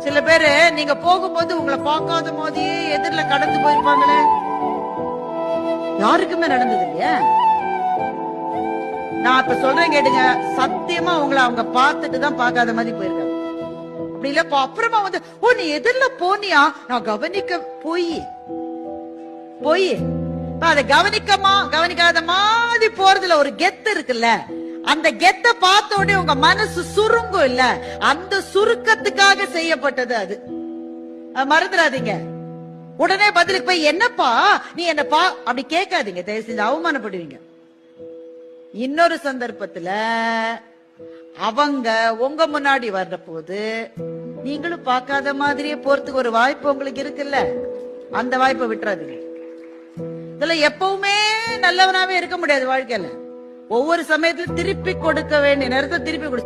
சில பேரு நீங்க போகும்போது உங்களை பார்க்காத மாதிரியே எதிரில கடந்து போயிருப்பாங்களே. யாருக்குமே நடந்தது இல்லையா? நான் இப்ப சொல்றேன் கேட்டுங்க, சத்தியமா உங்களை அவங்க பார்த்துட்டு தான் பார்க்காத மாதிரி போயிருக்காங்க. அப்படி இல்ல அப்புறமா வந்து ஓ நீ எதிரில போனியா, நான் கவனிக்க போய் அதை கவனிக்காத மாதிரி போறதுல ஒரு கெத்து இருக்குல்ல, அந்த கெத்த பார்த்த உடனே உங்க மனசு சுருங்கும் இல்ல, அந்த சுருக்கத்துக்காக செய்யப்பட்டது அது. மறந்துடாதீங்க. உடனே பதிலுக்கு போய் என்னப்பா நீ என்னப்பா அப்படி கேட்காதீங்க, தயவு செஞ்சு அவமானப்படுவீங்க. இன்னொரு சந்தர்ப்பத்துல அவங்க உங்க முன்னாடி வர்ற போது நீங்களும் பார்க்காத மாதிரியே போறதுக்கு ஒரு வாய்ப்பு உங்களுக்கு இருக்குல்ல, அந்த வாய்ப்பை விட்டுறாதீங்க. இதுல எப்பவுமே நல்லவனாவே இருக்க முடியாது வாழ்க்கையில. ஒவ்வொரு சமயத்துல திருப்பி கொடுக்க வேண்டிய நேரத்தை திருப்பி கொடு.